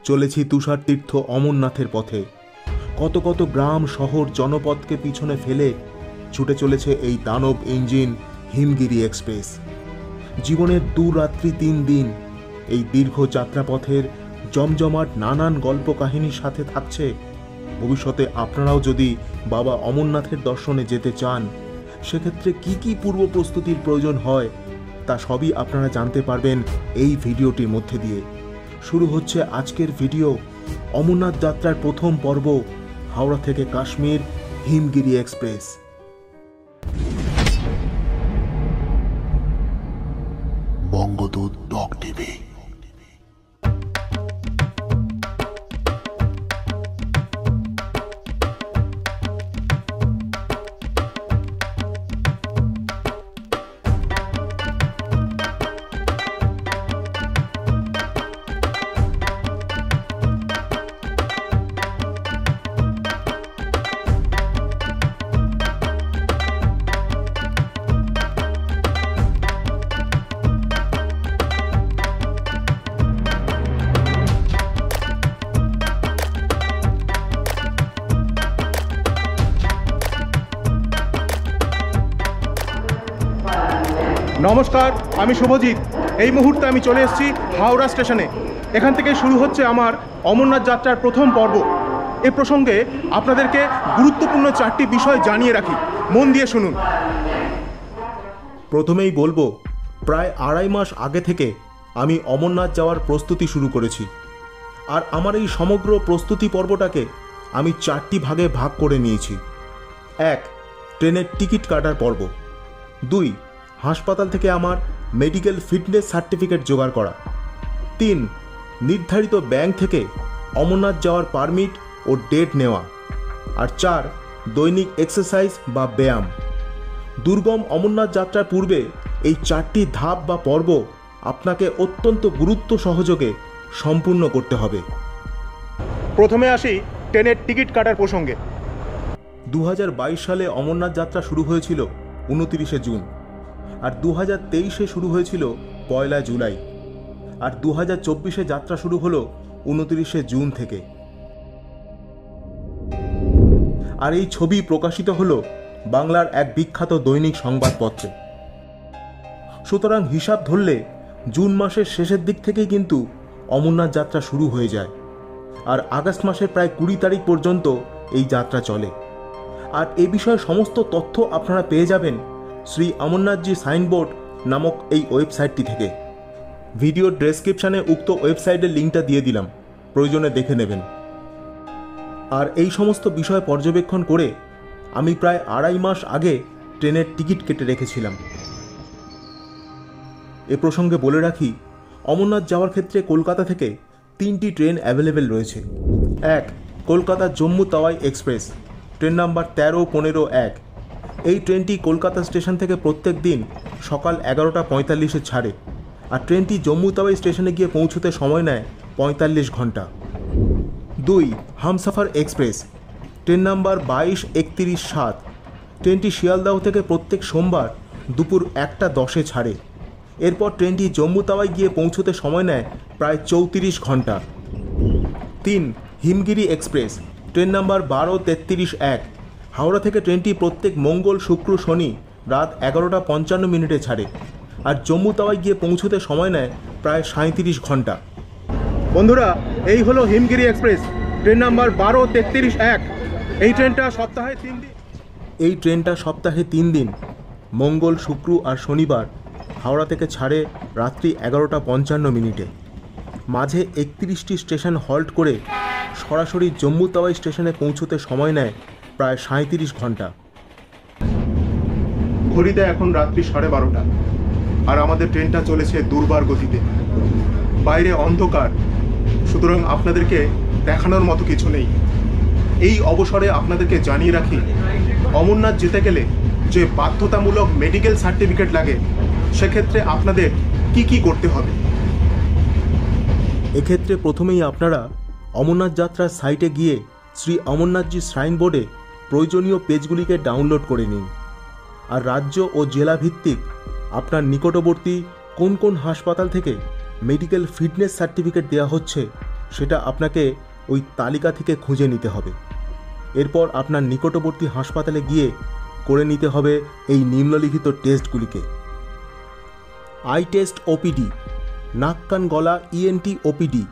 চলেছি তুষার তীর্থ অমরনাথের পথে। কত কত গ্রাম শহর জনপদকে পিছনে ফেলে ছুটে চলেছে এই দানব ইঞ্জিন হিমগিরি এক্সপ্রেস। জীবনের 2 রাত্রি 3 দিন এই দীর্ঘ যাত্রাপথের জমজমাট নানান গল্প কাহিনীর সাথে থাকছে। ভবিষ্যতে আপনারাও যদি বাবা অমরনাথের দর্শনে যেতে চান, সেক্ষেত্রে কি কি পূর্ব প্রস্তুতির প্রয়োজন হয় তা সবই আপনারা জানতে পারবেন এই ভিডিওটির মধ্যে দিয়ে। শুরু হচ্ছে আজকের ভিডিও, অমরনাথ যাত্রার প্রথম পর্ব, হাওড়া থেকে Kashmir Himgiri express. Bangadoot doc TV. নমস্কার, আমি শুভজিৎ। এই মুহূর্তে আমি চলে এসেছি হাওড়া স্টেশনে। এখান থেকে শুরু হচ্ছে আমার অমরনাথ যাত্রার প্রথম পর্ব। এ প্রসঙ্গে আপনাদেরকে গুরুত্বপূর্ণ 4টি বিষয় জানিয়ে রাখি, মন দিয়ে শুনুন। প্রথমেই বলবো, প্রায় 2.5 মাস আগে থেকে আমি অমরনাথ যাওয়ার প্রস্তুতি শুরু করেছি। আর আমার এই সমগ্র প্রস্তুতি পর্বটাকে আমি 4টি ভাগে ভাগ করে নিয়েছি। 1. ট্রেনের টিকিট কাটার পর্ব। 2. হাসপাতাল থেকে আমার মেডিকেল ফিটনেস সার্টিফিকেট জোগাড় করা। 3. নির্ধারিত ব্যাংক থেকে অমরনাথ যাওয়ার পারমিট ও ডেট নেওয়া। আর 4. দৈনিক এক্সারসাইজ বা ব্যায়াম। দুর্গম অমরনাথ যাত্রার পূর্বে এই 4টি ধাপ বা পর্ব আপনাকে অত্যন্ত গুরুত্ব সহযোগে সম্পূর্ণ করতে হবে। প্রথমে আসি ট্রেনের টিকিট কাটার প্রসঙ্গে। 2022 সালে অমরনাথ যাত্রা শুরু হয়েছিল 29শে জুন, আর 2023-এ শুরু হয়েছিল 1 জুলাই, আর 2024-এ যাত্রা শুরু হলো 29শে জুন থেকে। আর এই ছবি প্রকাশিত হলো বাংলার এক বিখ্যাত দৈনিক সংবাদপত্রে। সুতরাং হিসাব ধরলে জুন মাসের শেষের দিক থেকেই কিন্তু অমরনাথ যাত্রা শুরু হয়ে যায়, আর আগস্ট মাসের প্রায় 20 তারিখ পর্যন্ত এই যাত্রা চলে। আর এ বিষয়ে সমস্ত তথ্য আপনারা পেয়ে যাবেন শ্রী অমরনাথজি সাইনবোর্ড নামক এই ওয়েবসাইটটি থেকে। ভিডিওর ডেসক্রিপশানে উক্ত ওয়েবসাইটের লিঙ্কটা দিয়ে দিলাম, প্রয়োজনে দেখে নেবেন। আর এই সমস্ত বিষয় পর্যবেক্ষণ করে আমি প্রায় 2.5 মাস আগে ট্রেনের টিকিট কেটে রেখেছিলাম। এ প্রসঙ্গে বলে রাখি, অমরনাথ যাওয়ার ক্ষেত্রে কলকাতা থেকে 3টি ট্রেন অ্যাভেলেবেল রয়েছে। 1. Kolkata Jammu Tawi express, train number 13-15-1। এই ট্রেনটি কলকাতা স্টেশন থেকে প্রত্যেক দিন সকাল 11:45-এ ছাড়ে, আর ট্রেনটি জম্মু তাওয়াই স্টেশনে গিয়ে পৌঁছতে সময় নেয় 45 ঘন্টা। 2. Humsafar express, train number 22-31-7। ট্রেনটি শিয়ালদাহ থেকে প্রত্যেক সোমবার দুপুর 1:10-এ ছাড়ে। এরপর ট্রেনটি জম্মু তাওয়াই গিয়ে পৌঁছতে সময় নেয় প্রায় 34 ঘন্টা। 3. Himgiri express, train number 12-33-1। Howrah থেকে ট্রেনটি প্রত্যেক মঙ্গল, শুক্র, শনি রাত 11:55 ছাড়ে, আর জম্মু তাওয়াই গিয়ে পৌঁছতে সময় নেয় প্রায় 37 ঘন্টা। বন্ধুরা, এই হলো হিমগিরি এক্সপ্রেস, ট্রেন নাম্বার 12-33-1। এই ট্রেনটা সপ্তাহে 3 দিন এই ট্রেনটা সপ্তাহে 3 দিন মঙ্গল, শুক্র আর শনিবার হাওড়া থেকে ছাড়ে রাত্রি 11:55। মাঝে 31টি স্টেশন হল্ট করে সরাসরি জম্মু তাওয়াই স্টেশনে পৌঁছতে সময় নেয় প্রায় 37 ঘন্টা। ঘড়িতে এখন রাত্রি 12:30, আর আমাদের ট্রেনটা চলেছে দুর্বার গতিতে। বাইরে অন্ধকার, সুতরাং আপনাদেরকে দেখানোর মতো কিছু নেই। এই অবসরে আপনাদেরকে জানিয়ে রাখি, অমরনাথ যেতে গেলে যে বাধ্যতামূলক মেডিকেল সার্টিফিকেট লাগে, সেক্ষেত্রে আপনাদের কি কি করতে হবে। এক্ষেত্রে প্রথমেই আপনারা অমরনাথ যাত্রার সাইটে গিয়ে শ্রী অমরনাথজি শ্রাইন বোর্ডে প্রয়োজনীয় পেজগুলিকে ডাউনলোড করে নিন। আর রাজ্য ও জেলা ভিত্তিক আপনার নিকটবর্তী কোন কোন হাসপাতাল থেকে মেডিকেল ফিটনেস সার্টিফিকেট দেওয়া হচ্ছে সেটা আপনাকে ওই তালিকা থেকে খুঁজে নিতে হবে। এরপর আপনার নিকটবর্তী হাসপাতালে গিয়ে করে নিতে হবে এই নিম্নলিখিত টেস্টগুলিকে: আই টেস্ট ওপিডি, নাক কান গলা ইএনটি ওপিডি,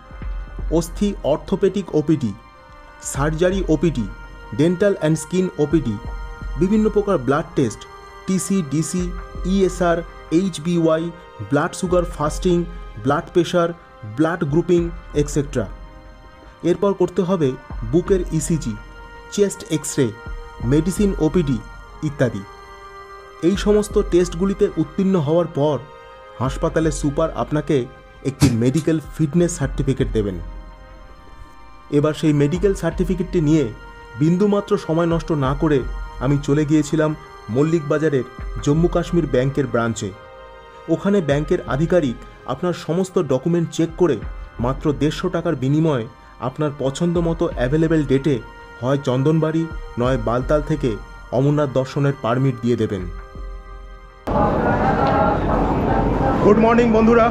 অস্থি orthopaedic OPD, surgery OPD, dental and skin OPD, বিভিন্ন প্রকার blood test, TC, DC, ESR, এইচবিওয়াই, blood sugar fasting, blood pressure, blood grouping etcetera. এরপর করতে হবে বুকের ECG, chest X ray, medicine OPD ইত্যাদি। এই সমস্ত টেস্টগুলিতে উত্তীর্ণ হওয়ার পর হাসপাতালের সুপার আপনাকে একটি মেডিকেল ফিটনেস সার্টিফিকেট দেবেন। এবার সেই মেডিকেল সার্টিফিকেটটি নিয়ে বিন্দুমাত্র সময় নষ্ট না করে আমি চলে গিয়েছিলাম মল্লিক বাজারের জম্মু কাশ্মীর ব্যাংকের ব্রাঞ্চে। ওখানে ব্যাংকের আধিকারিক আপনার সমস্ত ডকুমেন্ট চেক করে মাত্র 150 টাকার বিনিময়ে আপনার পছন্দ মতো অ্যাভেলেবেল ডেটে হয় চন্দনবাড়ি নয় বালতাল থেকে অমরনাথ দর্শনের পারমিট দিয়ে দেবেন। গুড মর্নিং বন্ধুরা,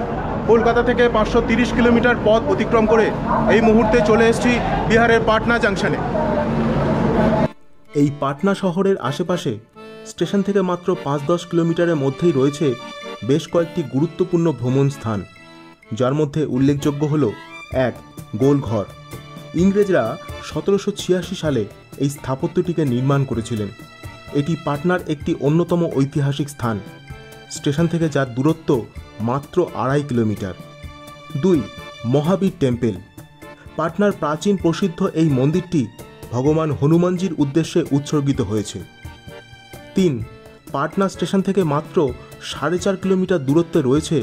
কলকাতা থেকে 530 কিলোমিটার পথ অতিক্রম করে এই মুহূর্তে চলে এসেছি বিহারের পাটনা জাংশনে। এই পাটনা শহরের আশেপাশে স্টেশন থেকে মাত্র 5-10 কিলোমিটারের মধ্যেই রয়েছে বেশ কয়েকটি গুরুত্বপূর্ণ ভ্রমণ স্থান, যার মধ্যে উল্লেখযোগ্য হল 1. গোলঘর। ইংরেজরা 1786 সালে এই স্থাপত্যটিকে নির্মাণ করেছিলেন। এটি পাটনার একটি অন্যতম ঐতিহাসিক স্থান, স্টেশন থেকে যার দূরত্ব মাত্র 2.5 কিলোমিটার। 2. মহাবীর টেম্পল। পাটনার প্রাচীন প্রসিদ্ধ এই মন্দিরটি ভগবান হনুমানজির উদ্দেশ্যে উৎসর্গিত হয়েছে। 3. পাটনা স্টেশন থেকে মাত্র 4.5 কিলোমিটার দূরত্বে রয়েছে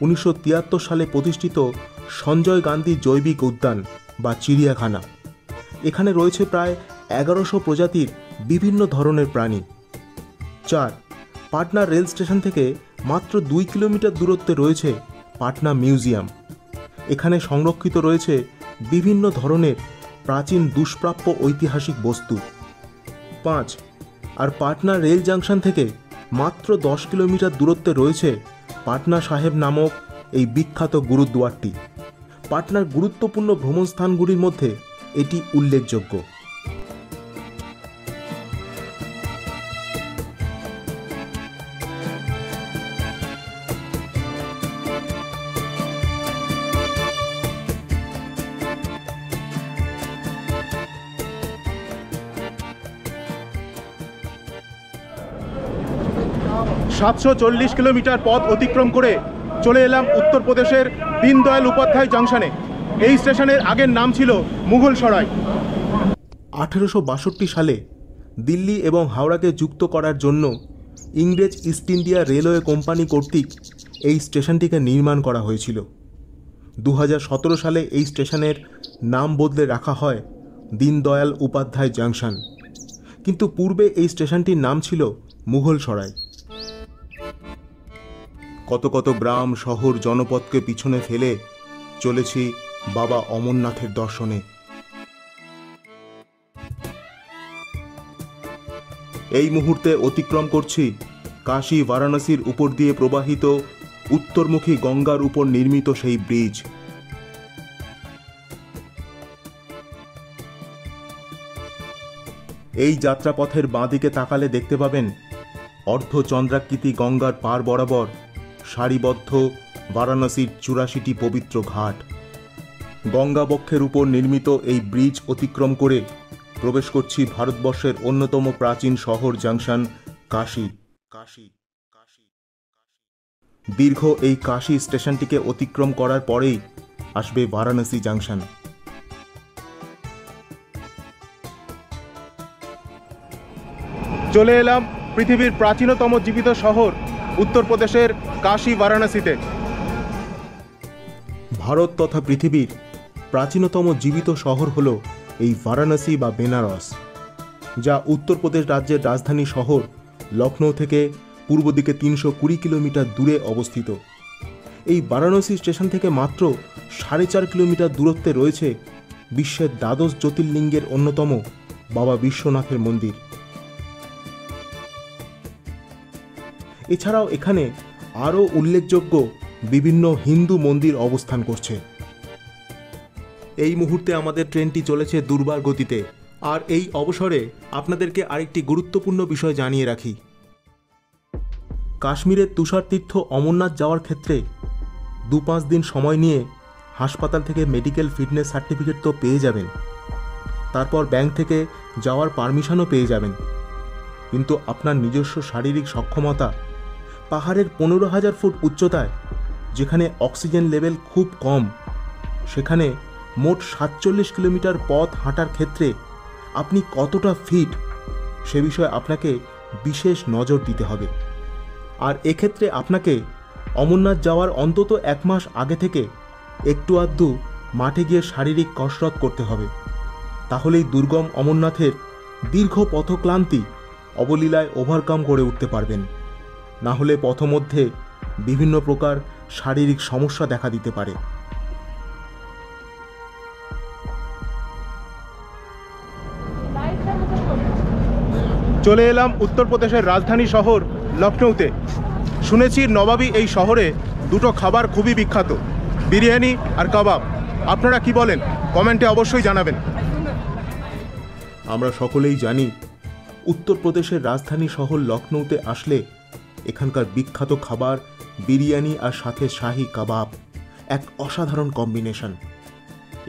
1973 সালে প্রতিষ্ঠিত সঞ্জয় গান্ধী জৈবিক উদ্যান বা চিড়িয়াখানা। এখানে রয়েছে প্রায় 1100 প্রজাতির বিভিন্ন ধরনের প্রাণী। 4. পাটনা রেল স্টেশন থেকে মাত্র 2 কিলোমিটার দূরত্বে রয়েছে পাটনা মিউজিয়াম। এখানে সংরক্ষিত রয়েছে বিভিন্ন ধরনের প্রাচীন দুষ্প্রাপ্য ঐতিহাসিক বস্তু। 5. আর পাটনা রেল জাংশন থেকে মাত্র 10 কিলোমিটার দূরত্বে রয়েছে পাটনা সাহেব নামক এই বিখ্যাত গুরুদ্বারটি। পাটনার গুরুত্বপূর্ণ ভ্রমণ স্থানগুলির মধ্যে এটি উল্লেখযোগ্য। সাতশো 40 কিলোমিটার পথ অতিক্রম করে চলে এলাম উত্তরপ্রদেশের দীনদয়াল উপাধ্যায় জংশনে। এই স্টেশনের আগের নাম ছিল মুঘল সরাই। 1862 সালে দিল্লি এবং হাওড়াকে যুক্ত করার জন্য ইংরেজ ইস্ট ইন্ডিয়া রেলওয়ে কোম্পানি কর্তৃক এই স্টেশনটিকে নির্মাণ করা হয়েছিল। 2017 সালে এই স্টেশনের নাম বদলে রাখা হয় দীনদয়াল উপাধ্যায় জংশন, কিন্তু পূর্বে এই স্টেশনটির নাম ছিল মুঘল সরাই। কত কত গ্রাম শহর জনপদকে পিছনে ফেলে চলেছি বাবা অমরনাথের দর্শনে। এই মুহূর্তে অতিক্রম করছি কাশী বারাণসীর উপর দিয়ে প্রবাহিত উত্তরমুখী গঙ্গার উপর নির্মিত সেই ব্রিজ। এই যাত্রাপথের বাঁদিকে তাকালে দেখতে পাবেন অর্ধচন্দ্রাকৃতি গঙ্গার পার বরাবর সারিবদ্ধ বারাণসীর 84টি পবিত্র ঘাট। গঙ্গাবক্ষের উপর নির্মিত এই ব্রিজ অতিক্রম করে প্রবেশ করছি ভারতবর্ষের অন্যতম প্রাচীন শহর জাংশন কাশী। দীর্ঘ এই কাশী স্টেশনটিকে অতিক্রম করার পরেই আসবে বারাণসী জাংশন। চলে এলাম পৃথিবীর প্রাচীনতম জীবিত শহর উত্তরপ্রদেশের কাশী বারাণসীতে। ভারত তথা পৃথিবীর প্রাচীনতম জীবিত শহর হল এই বারাণসী বা বেনারস, যা উত্তরপ্রদেশ রাজ্যের রাজধানী শহর লখনৌ থেকে পূর্ব দিকে 320 কিলোমিটার দূরে অবস্থিত। এই বারাণসী স্টেশন থেকে মাত্র 4.5 কিলোমিটার দূরত্বে রয়েছে বিশ্বের দ্বাদশ জ্যোতির্লিঙ্গের অন্যতম বাবা বিশ্বনাথের মন্দির। এছাড়াও এখানে আরও উল্লেখযোগ্য বিভিন্ন হিন্দু মন্দির অবস্থান করছে। এই মুহূর্তে আমাদের ট্রেনটি চলেছে দুর্বার গতিতে। আর এই অবসরে আপনাদেরকে আরেকটি গুরুত্বপূর্ণ বিষয় জানিয়ে রাখি। কাশ্মীরের তুষারতীর্থ অমরনাথ যাওয়ার ক্ষেত্রে 2-5 দিন সময় নিয়ে হাসপাতাল থেকে মেডিকেল ফিটনেস সার্টিফিকেট তো পেয়ে যাবেন, তারপর ব্যাংক থেকে যাওয়ার পারমিশনও পেয়ে যাবেন, কিন্তু আপনার নিজস্ব শারীরিক সক্ষমতা পাহাড়ের 15,000 ফুট উচ্চতায়, যেখানে অক্সিজেন লেভেল খুব কম, সেখানে মোট 47 কিলোমিটার পথ হাঁটার ক্ষেত্রে আপনি কতটা ফিট সে বিষয়ে আপনাকে বিশেষ নজর দিতে হবে। আর এক্ষেত্রে আপনাকে অমরনাথ যাওয়ার অন্তত 1 মাস আগে থেকে একটু আধটু মাঠে গিয়ে শারীরিক কসরত করতে হবে। তাহলেই দুর্গম অমরনাথের দীর্ঘ পথক্লান্তি অবলীলায় ওভারকাম করে উঠতে পারবেন। না হলে পথমধ্যে বিভিন্ন প্রকার শারীরিক সমস্যা দেখা দিতে পারে। চলে এলাম উত্তরপ্রদেশের রাজধানী শহর লখনৌতে। শুনেছি নবাবী এই শহরে দুটো খাবার খুবই বিখ্যাত, বিরিয়ানি আর কাবাব। আপনারা কি বলেন? কমেন্টে অবশ্যই জানাবেন। আমরা সকলেই জানি উত্তরপ্রদেশের রাজধানী শহর লখনৌতে আসলে এখানকার বিখ্যাত খাবার বিরিয়ানি আর সাথে শাহি কাবাব এক অসাধারণ কম্বিনেশন।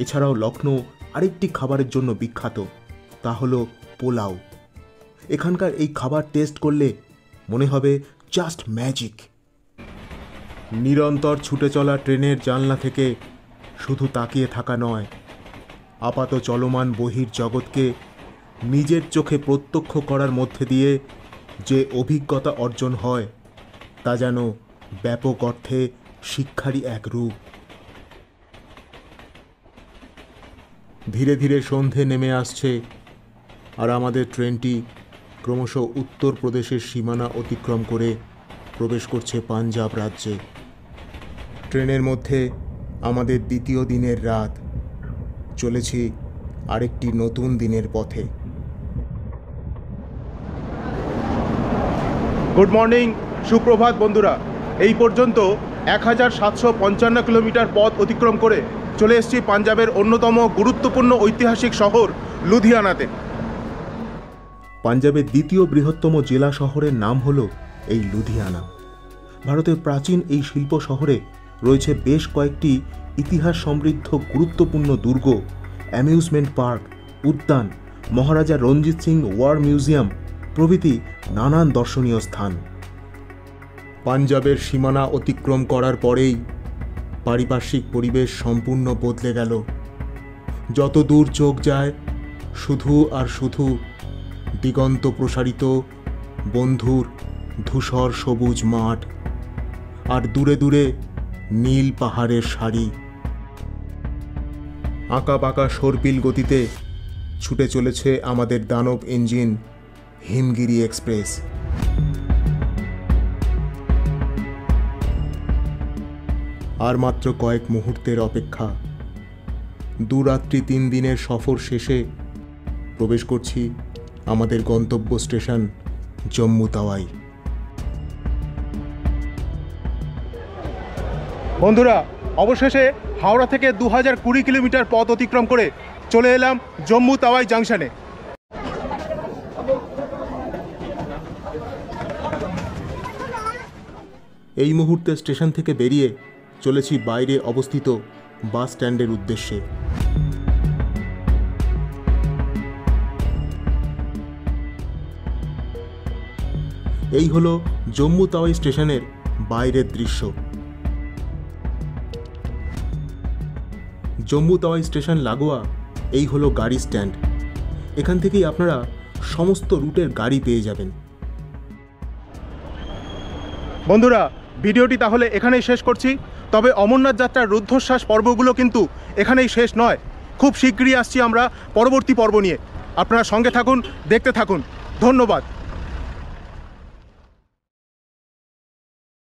এছাড়াও লখনৌ আরেকটি খাবারের জন্য বিখ্যাত, তা হলো পোলাও। এখানকার এই খাবার টেস্ট করলে মনে হবে জাস্ট ম্যাজিক। নিরন্তর ছুটে চলা ট্রেনের জানলা থেকে শুধু তাকিয়ে থাকা নয়, আপাত চলমান বহির জগৎকে নিজের চোখে প্রত্যক্ষ করার মধ্যে দিয়ে যে অভিজ্ঞতা অর্জন হয় তা যেন ব্যাপক অর্থে শিক্ষারই এক রূপ। ধীরে ধীরে সন্ধে নেমে আসছে আর আমাদের ট্রেনটি ক্রমশ উত্তরপ্রদেশের সীমানা অতিক্রম করে প্রবেশ করছে পাঞ্জাব রাজ্যে। ট্রেনের মধ্যে আমাদের দ্বিতীয় দিনের রাত, চলেছি আরেকটি নতুন দিনের পথে। গুড মর্নিং, সুপ্রভাত বন্ধুরা। এই পর্যন্ত 1755 কিলোমিটার পথ অতিক্রম করে চলে এসেছি পাঞ্জাবের অন্যতম গুরুত্বপূর্ণ ঐতিহাসিক শহর লুধিয়ানাতে। পাঞ্জাবের দ্বিতীয় বৃহত্তম জেলা শহরের নাম হলো এই লুধিয়ানা। ভারতের প্রাচীন এই শিল্প শহরে রয়েছে বেশ কয়েকটি ইতিহাস সমৃদ্ধ গুরুত্বপূর্ণ দুর্গ, অ্যামিউজমেন্ট পার্ক, উদ্যান, মহারাজা রঞ্জিত সিং ওয়ার মিউজিয়াম প্রভৃতি নানান দর্শনীয় স্থান। পাঞ্জাবের সীমানা অতিক্রম করার পরেই পারিপার্শ্বিক পরিবেশ সম্পূর্ণ বদলে গেল। যত দূর চোখ যায় শুধু আর শুধু দিগন্ত প্রসারিত বন্ধুর ধূসর সবুজ মাঠ আর দূরে দূরে নীল পাহাড়ের সারি। আঁকা বাঁকা সর্পিল গতিতে ছুটে চলেছে আমাদের দানব ইঞ্জিন হিমগিরি এক্সপ্রেস। আর মাত্র কয়েক মুহূর্তের অপেক্ষা। 2 রাত্রি 3 দিনের সফর শেষে প্রবেশ করছি আমাদের গন্তব্য স্টেশন জম্মু তাওয়াই। বন্ধুরা, অবশেষে হাওড়া থেকে 2020 কিলোমিটার পথ অতিক্রম করে চলে এলাম জম্মু তাওয়াই জাংশনে। এই মুহূর্তে স্টেশন থেকে বেরিয়ে চলেছি বাইরে অবস্থিত বাস স্ট্যান্ডের উদ্দেশ্যে। এই হলো জম্মু তাওয়াই স্টেশনের বাইরের দৃশ্য। জম্মু তাওয়াই স্টেশন লাগোয়া এই হলো গাড়ি স্ট্যান্ড। এখান থেকেই আপনারা সমস্ত রুটের গাড়ি পেয়ে যাবেন। বন্ধুরা, ভিডিওটি তাহলে এখানেই শেষ করছি। তবে অমরনাথ যাত্রার রুদ্ধশ্বাস পর্বগুলো কিন্তু এখানেই শেষ নয়। খুব শীঘ্রই আসছি আমরা পরবর্তী পর্ব নিয়ে। আপনারা সঙ্গে থাকুন, দেখতে থাকুন। ধন্যবাদ।